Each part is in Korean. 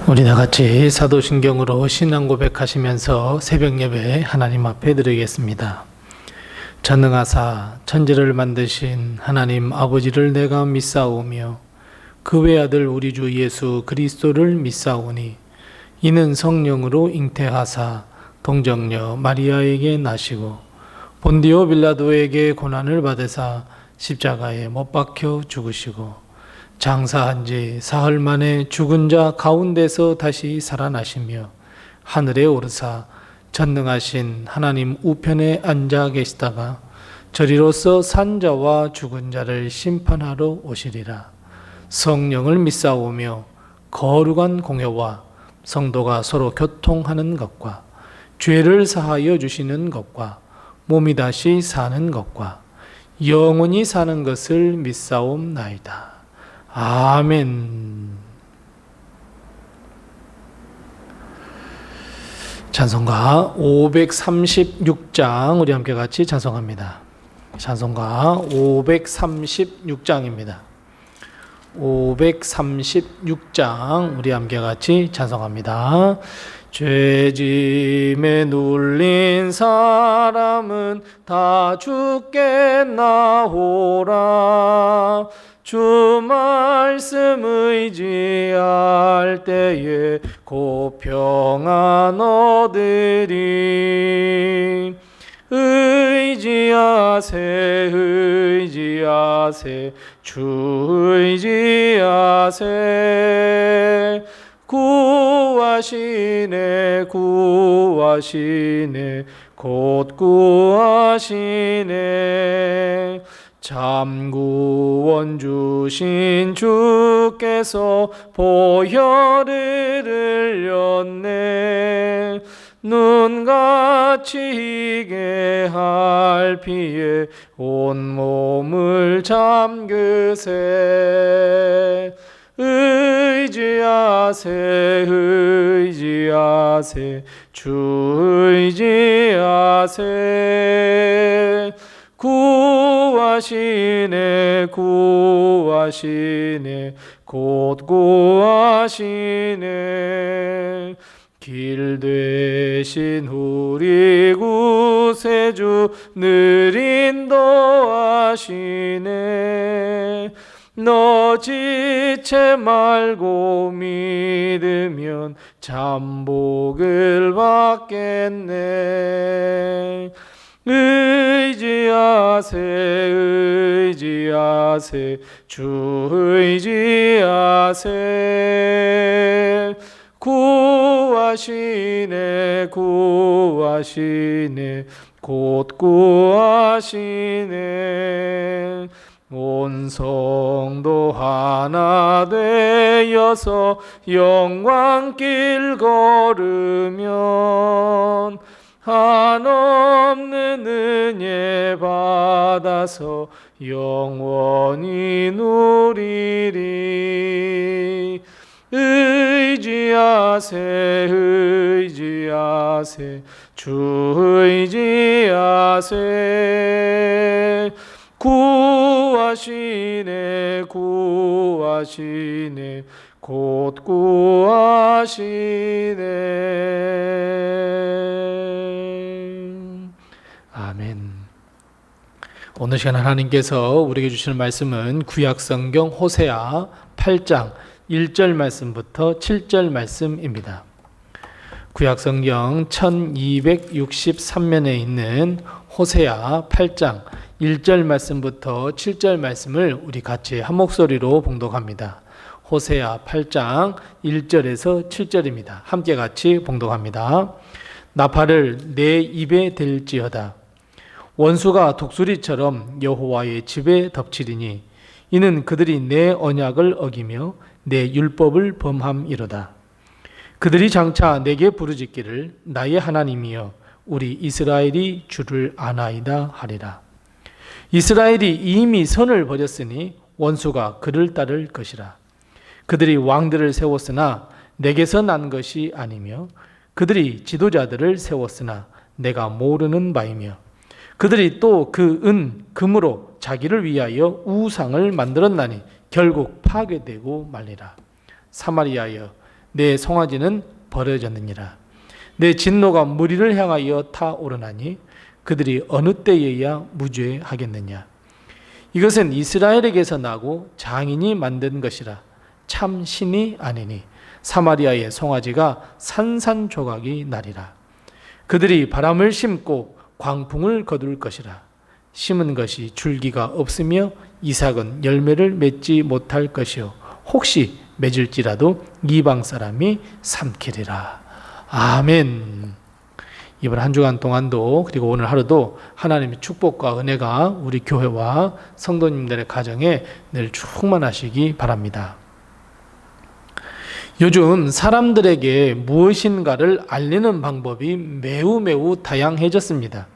우리 다같이 사도신경으로 신앙 고백하시면서 새벽 예배 하나님 앞에 드리겠습니다. 전능하사 천지를 만드신 하나님 아버지를 내가 믿사오며 그 외아들 우리 주 예수 그리스도를 믿사오니 이는 성령으로 잉태하사 동정녀 마리아에게 나시고 본디오 빌라도에게 고난을 받으사 십자가에 못 박혀 죽으시고 장사한 지 사흘 만에 죽은 자 가운데서 다시 살아나시며 하늘에 오르사 전능하신 하나님 우편에 앉아 계시다가 저리로서 산 자와 죽은 자를 심판하러 오시리라. 성령을 믿사오며 거룩한 공회와 성도가 서로 교통하는 것과 죄를 사하여 주시는 것과 몸이 다시 사는 것과 영원히 사는 것을 믿사옵나이다. 아멘. 찬송가 536장 우리 함께 같이 찬송합니다. 찬송가 536장입니다. 536장 우리 함께 같이 찬송합니다. 죄짐에 눌린 사람은 다 죽겠나오라. 주 말씀 의지할 때에 곧 평안 얻으리. 의지하세 주 의지하세. 구하시네 곧 구하시네. 참 구원 주신 주께서 보혈을 흘렸네. 눈같이 희게 할 피에 온몸을 잠그세. 의지하세 주 의지하세. 구하시네 곧 구하시네. 길 되신 우리 구세주 늘 인도하시네. 너 지체 말고 믿으면 잠복을 받겠네. 의지하세 주 의지하세. 구하시네 곧 구하시네. 온 성도 하나 되어서 영광길 걸으면 한없는 은혜 받아서 영원히 누리리. 의지하세 주 의지하세. 구하시네 곧 구하시네. 아멘. 오늘 시간 하나님께서 우리에게 주시는 말씀은 구약성경 호세아 8장 1절 말씀부터 7절 말씀입니다. 구약성경 1263면에 있는 호세아 8장 1절 말씀부터 7절 말씀을 우리 같이 한 목소리로 봉독합니다. 호세아 8장 1절에서 7절입니다. 함께 같이 봉독합니다. 나팔을 내 입에 댈지어다. 원수가 독수리처럼 여호와의 집에 덮치리니 이는 그들이 내 언약을 어기며 내 율법을 범함이로다. 그들이 장차 내게 부르짖기를 나의 하나님이여 우리 이스라엘이 주를 아나이다 하리라. 이스라엘이 이미 선을 버렸으니 원수가 그를 따를 것이라. 그들이 왕들을 세웠으나 내게서 난 것이 아니며 그들이 지도자들을 세웠으나 내가 모르는 바이며 그들이 또 그 금으로 자기를 위하여 우상을 만들었나니 결국 파괴되고 말리라. 사마리아여 내 송아지는 버려졌느니라. 내 진노가 무리를 향하여 타오르나니 그들이 어느 때에야 무죄하겠느냐. 이것은 이스라엘에게서 나고 장인이 만든 것이라. 참 신이 아니니 사마리아의 송아지가 산산조각이 나리라. 그들이 바람을 심고 광풍을 거둘 것이라. 심은 것이 줄기가 없으며 이삭은 열매를 맺지 못할 것이요 혹시 맺을지라도 이방 사람이 삼키리라. 아멘. 이번 한 주간 동안도 그리고 오늘 하루도 하나님의 축복과 은혜가 우리 교회와 성도님들의 가정에 늘 충만하시기 바랍니다. 요즘 사람들에게 무엇인가를 알리는 방법이 매우 다양해졌습니다.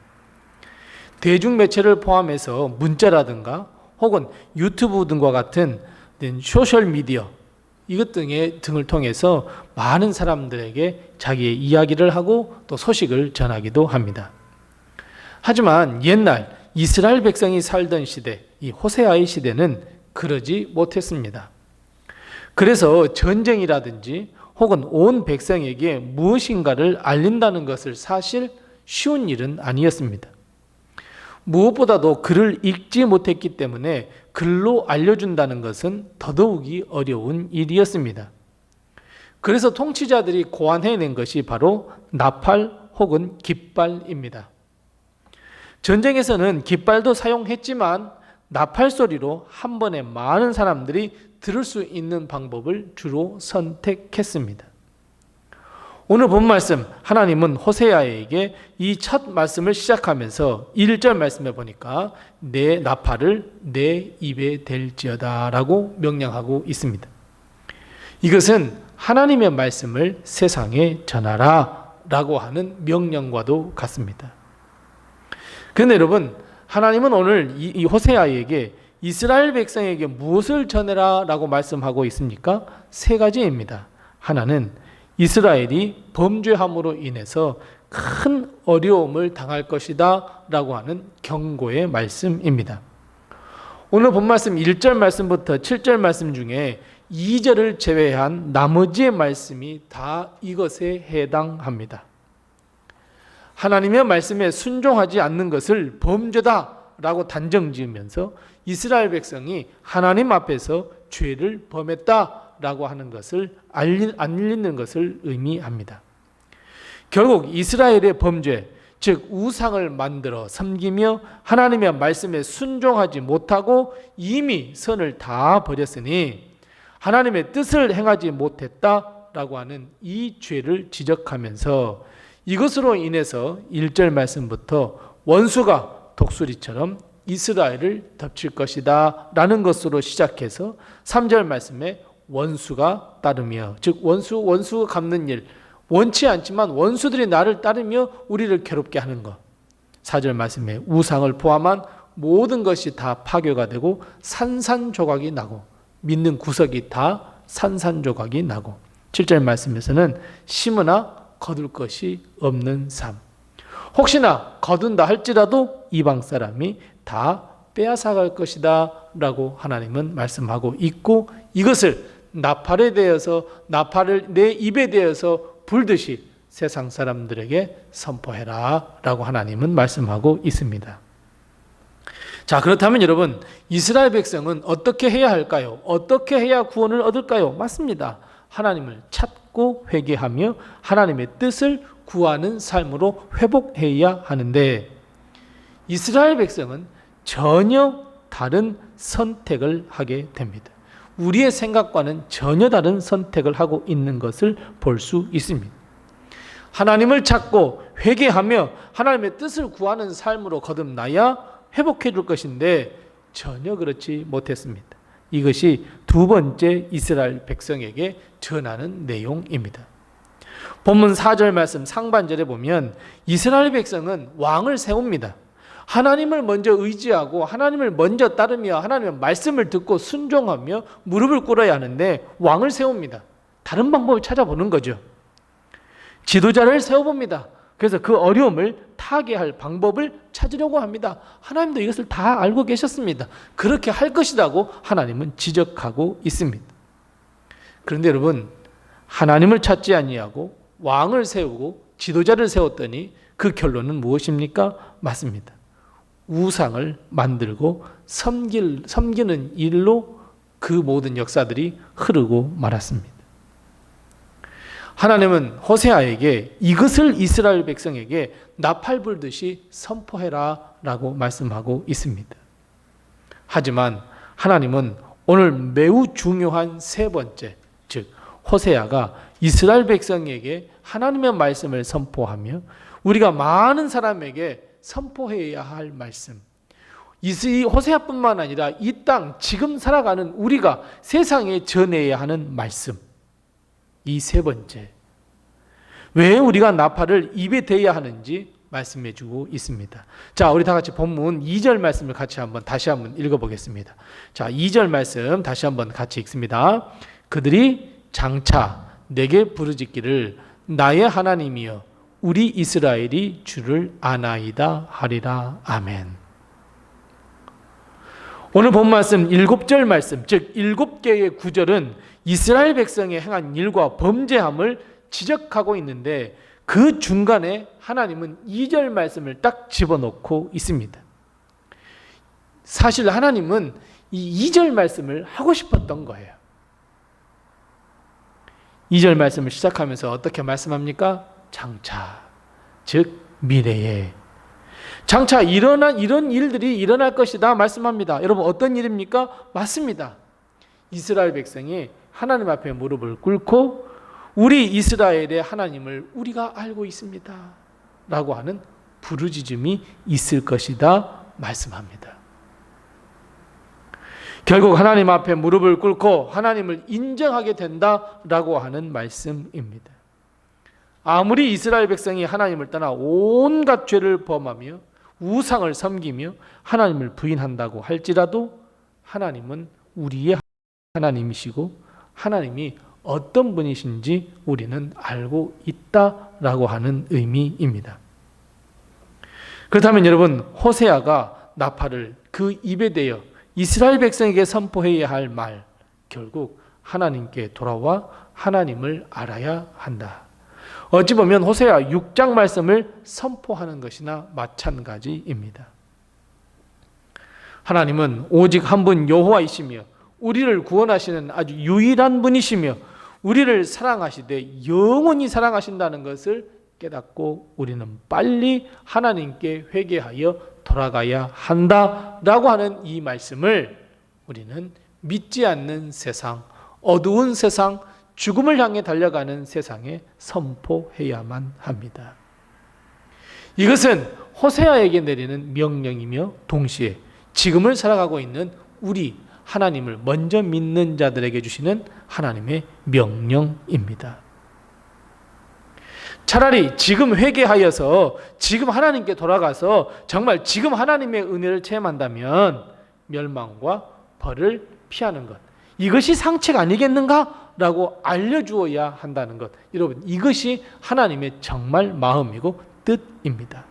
대중매체를 포함해서 문자라든가 혹은 유튜브 등과 같은 소셜미디어 이것 등을 통해서 많은 사람들에게 자기의 이야기를 하고 또 소식을 전하기도 합니다. 하지만 옛날 이스라엘 백성이 살던 시대, 이 호세아의 시대는 그러지 못했습니다. 그래서 전쟁이라든지 혹은 온 백성에게 무엇인가를 알린다는 것을 사실 쉬운 일은 아니었습니다. 무엇보다도 글을 읽지 못했기 때문에 글로 알려준다는 것은 더더욱이 어려운 일이었습니다. 그래서 통치자들이 고안해낸 것이 바로 나팔 혹은 깃발입니다. 전쟁에서는 깃발도 사용했지만 나팔 소리로 한 번에 많은 사람들이 들을 수 있는 방법을 주로 선택했습니다. 오늘 본 말씀, 하나님은 호세아에게 이 첫 말씀을 시작하면서 1절 말씀에 보니까 내 나팔을 내 입에 댈지어다 라고 명령하고 있습니다. 이것은 하나님의 말씀을 세상에 전하라 라고 하는 명령과도 같습니다. 그런데 여러분, 하나님은 오늘 이 호세아에게 이스라엘 백성에게 무엇을 전해라 라고 말씀하고 있습니까? 세 가지입니다. 하나는 이스라엘이 범죄함으로 인해서 큰 어려움을 당할 것이다 라고 하는 경고의 말씀입니다. 오늘 본 말씀 1절 말씀부터 7절 말씀 중에 2절을 제외한 나머지의 말씀이 다 이것에 해당합니다. 하나님의 말씀에 순종하지 않는 것을 범죄다 라고 단정 지으면서 이스라엘 백성이 하나님 앞에서 죄를 범했다 라고 하는 것을 알리는 것을 의미합니다. 결국 이스라엘의 범죄, 즉 우상을 만들어 섬기며 하나님의 말씀에 순종하지 못하고 이미 선을 다 버렸으니 하나님의 뜻을 행하지 못했다라고 하는 이 죄를 지적하면서 이것으로 인해서 1절 말씀부터 원수가 독수리처럼 이스라엘을 덮칠 것이다 라는 것으로 시작해서 3절 말씀에 원수가 따르며, 즉 원수 갚는 일, 원치 않지만 원수들이 나를 따르며 우리를 괴롭게 하는 것. 4절 말씀에 우상을 포함한 모든 것이 다 파괴가 되고 산산조각이 나고 믿는 구석이 다 산산조각이 나고 7절 말씀에서는 심으나 거둘 것이 없는 삶. 혹시나 거둔다 할지라도 이방 사람이 다 빼앗아갈 것이다 라고 하나님은 말씀하고 있고, 이것을 나팔에 대해서 나팔을 내 입에 대해서 불듯이 세상 사람들에게 선포해라 라고 하나님은 말씀하고 있습니다. 자, 그렇다면 여러분, 이스라엘 백성은 어떻게 해야 할까요? 어떻게 해야 구원을 얻을까요? 맞습니다. 하나님을 찾고 회개하며 하나님의 뜻을 구하는 삶으로 회복해야 하는데, 이스라엘 백성은 전혀 다른 선택을 하게 됩니다. 우리의 생각과는 전혀 다른 선택을 하고 있는 것을 볼 수 있습니다. 하나님을 찾고 회개하며 하나님의 뜻을 구하는 삶으로 거듭나야 회복해 줄 것인데 전혀 그렇지 못했습니다. 이것이 두 번째 이스라엘 백성에게 전하는 내용입니다. 본문 4절 말씀 상반절에 보면 이스라엘 백성은 왕을 세웁니다. 하나님을 먼저 의지하고 하나님을 먼저 따르며 하나님의 말씀을 듣고 순종하며 무릎을 꿇어야 하는데 왕을 세웁니다. 다른 방법을 찾아보는 거죠. 지도자를 세워봅니다. 그래서 그 어려움을 타개할 방법을 찾으려고 합니다. 하나님도 이것을 다 알고 계셨습니다. 그렇게 할 것이라고 하나님은 지적하고 있습니다. 그런데 여러분, 하나님을 찾지 아니하고 왕을 세우고 지도자를 세웠더니 그 결론은 무엇입니까? 맞습니다. 우상을 만들고 섬기는 일로 그 모든 역사들이 흐르고 말았습니다. 하나님은 호세아에게 이것을 이스라엘 백성에게 나팔 불듯이 선포해라 라고 말씀하고 있습니다. 하지만 하나님은 오늘 매우 중요한 세 번째, 즉 호세아가 이스라엘 백성에게 하나님의 말씀을 선포하며 우리가 많은 사람에게 선포해야 할 말씀, 이 호세아뿐만 아니라 이 땅 지금 살아가는 우리가 세상에 전해야 하는 말씀, 이 세 번째, 왜 우리가 나팔을 입에 대야 하는지 말씀해 주고 있습니다. 자, 우리 다 같이 본문 2절 말씀을 다시 한번 읽어보겠습니다. 자, 2절 말씀 다시 한번 같이 읽습니다. 그들이 장차 내게 부르짖기를 나의 하나님이여 우리 이스라엘이 주를 아나이다 하리라. 아멘. 오늘 본 말씀 7절 말씀, 즉 7개의 구절은 이스라엘 백성이 행한 일과 범죄함을 지적하고 있는데 그 중간에 하나님은 2절 말씀을 딱 집어넣고 있습니다. 사실 하나님은 이 2절 말씀을 하고 싶었던 거예요. 2절 말씀을 시작하면서 어떻게 말씀합니까? 장차, 즉 미래에 장차 이런 일들이 일어날 것이다 말씀합니다. 여러분 어떤 일입니까? 맞습니다. 이스라엘 백성이 하나님 앞에 무릎을 꿇고 우리 이스라엘의 하나님을 우리가 알고 있습니다 라고 하는 부르짖음이 있을 것이다 말씀합니다. 결국 하나님 앞에 무릎을 꿇고 하나님을 인정하게 된다라고 하는 말씀입니다. 아무리 이스라엘 백성이 하나님을 떠나 온갖 죄를 범하며 우상을 섬기며 하나님을 부인한다고 할지라도 하나님은 우리의 하나님이시고 하나님이 어떤 분이신지 우리는 알고 있다라고 하는 의미입니다. 그렇다면 여러분, 호세아가 나팔을 그 입에 대어 이스라엘 백성에게 선포해야 할 말, 결국 하나님께 돌아와 하나님을 알아야 한다. 어찌 보면 호세아 6장 말씀을 선포하는 것이나 마찬가지입니다. 하나님은 오직 한 분 여호와이시며 우리를 구원하시는 아주 유일한 분이시며 우리를 사랑하시되 영원히 사랑하신다는 것을 깨닫고 우리는 빨리 하나님께 회개하여 돌아가야 한다라고 하는 이 말씀을 우리는 믿지 않는 세상, 어두운 세상, 죽음을 향해 달려가는 세상에 선포해야만 합니다. 이것은 호세아에게 내리는 명령이며 동시에 지금을 살아가고 있는 우리 하나님을 먼저 믿는 자들에게 주시는 하나님의 명령입니다. 차라리 지금 회개하여서 지금 하나님께 돌아가서 정말 지금 하나님의 은혜를 체험한다면 멸망과 벌을 피하는 것, 이것이 상책 아니겠는가? 라고 알려주어야 한다는 것, 여러분 이것이 하나님의 정말 마음이고 뜻입니다.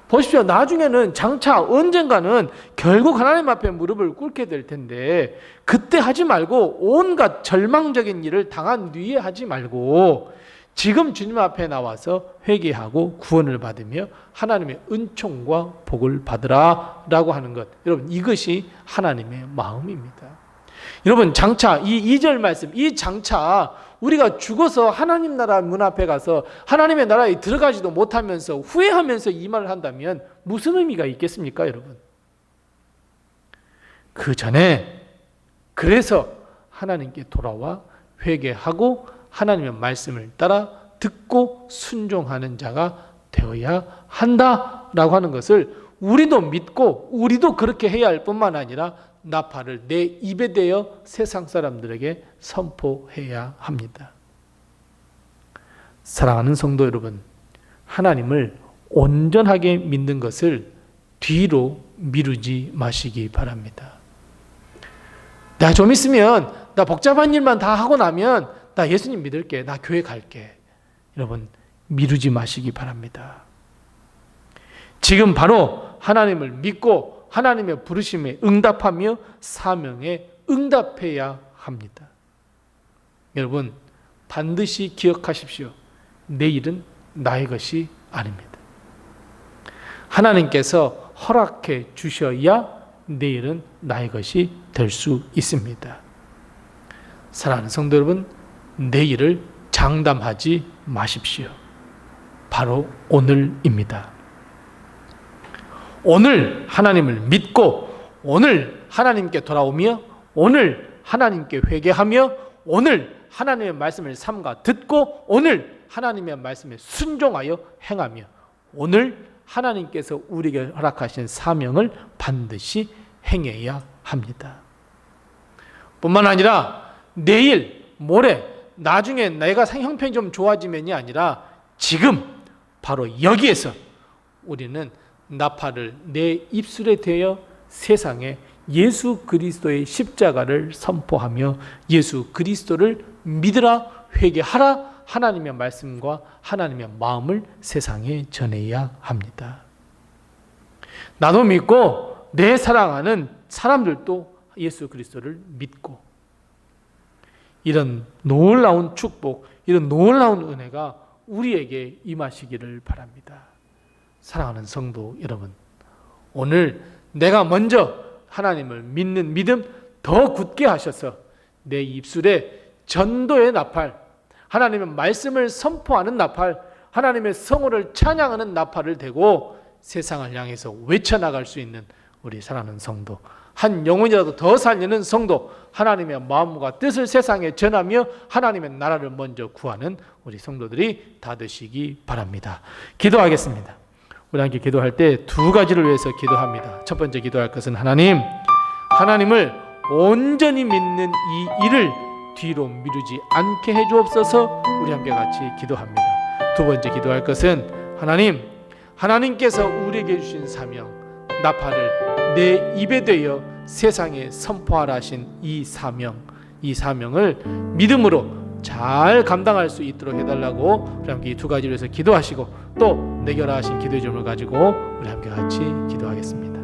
보십시오. 나중에는 장차 언젠가는 결국 하나님 앞에 무릎을 꿇게 될 텐데 그때 하지 말고 온갖 절망적인 일을 당한 뒤에 하지 말고 지금 주님 앞에 나와서 회개하고 구원을 받으며 하나님의 은총과 복을 받으라 라고 하는 것, 여러분 이것이 하나님의 마음입니다. 여러분 장차 이 2절 말씀, 이 장차 우리가 죽어서 하나님 나라 문 앞에 가서 하나님의 나라에 들어가지도 못하면서 후회하면서 이 말을 한다면 무슨 의미가 있겠습니까, 여러분? 그 전에 그래서 하나님께 돌아와 회개하고 하나님의 말씀을 따라 듣고 순종하는 자가 되어야 한다라고 하는 것을 우리도 믿고 우리도 그렇게 해야 할 뿐만 아니라 나팔을 내 입에 대어 세상 사람들에게 선포해야 합니다. 사랑하는 성도 여러분, 하나님을 온전하게 믿는 것을 뒤로 미루지 마시기 바랍니다. 나 좀 있으면, 나 복잡한 일만 다 하고 나면 나 예수님 믿을게, 나 교회 갈게. 여러분 미루지 마시기 바랍니다. 지금 바로 하나님을 믿고 하나님의 부르심에 응답하며 사명에 응답해야 합니다. 여러분 반드시 기억하십시오. 내일은 나의 것이 아닙니다. 하나님께서 허락해 주셔야 내일은 나의 것이 될 수 있습니다. 사랑하는 성도 여러분, 내일을 장담하지 마십시오. 바로 오늘입니다. 오늘 하나님을 믿고 오늘 하나님께 돌아오며 오늘 하나님께 회개하며 오늘 하나님의 말씀을 삼가 듣고 오늘 하나님의 말씀에 순종하여 행하며 오늘 하나님께서 우리에게 허락하신 사명을 반드시 행해야 합니다. 뿐만 아니라 내일, 모레, 나중에 내가 형편이 좀 좋아지면이 아니라 지금 바로 여기에서 우리는 나팔을 내 입술에 대어 세상에 예수 그리스도의 십자가를 선포하며 예수 그리스도를 믿으라, 회개하라, 하나님의 말씀과 하나님의 마음을 세상에 전해야 합니다. 나도 믿고 내 사랑하는 사람들도 예수 그리스도를 믿고 이런 놀라운 축복, 이런 놀라운 은혜가 우리에게 임하시기를 바랍니다. 사랑하는 성도 여러분, 오늘 내가 먼저 하나님을 믿는 믿음 더 굳게 하셔서 내 입술에 전도의 나팔, 하나님의 말씀을 선포하는 나팔, 하나님의 성호를 찬양하는 나팔을 대고 세상을 향해서 외쳐나갈 수 있는 우리 사랑하는 성도, 한 영혼이라도 더 살리는 성도, 하나님의 마음과 뜻을 세상에 전하며 하나님의 나라를 먼저 구하는 우리 성도들이 다 되시기 바랍니다. 기도하겠습니다. 우리 함께 기도할 때 두 가지를 위해서 기도합니다. 첫 번째 기도할 것은 하나님을 온전히 믿는 이 일을 뒤로 미루지 않게 해주옵소서. 우리 함께 같이 기도합니다. 두 번째 기도할 것은 하나님께서 우리에게 주신 사명, 나팔을 내 입에 대어 세상에 선포하라 하신 이 사명을 믿음으로 잘 감당할 수 있도록 해달라고 우리 함께 이 두 가지를 해서 기도하시고 또 내겨라 하신 기도의 점을 가지고 우리 함께 같이 기도하겠습니다.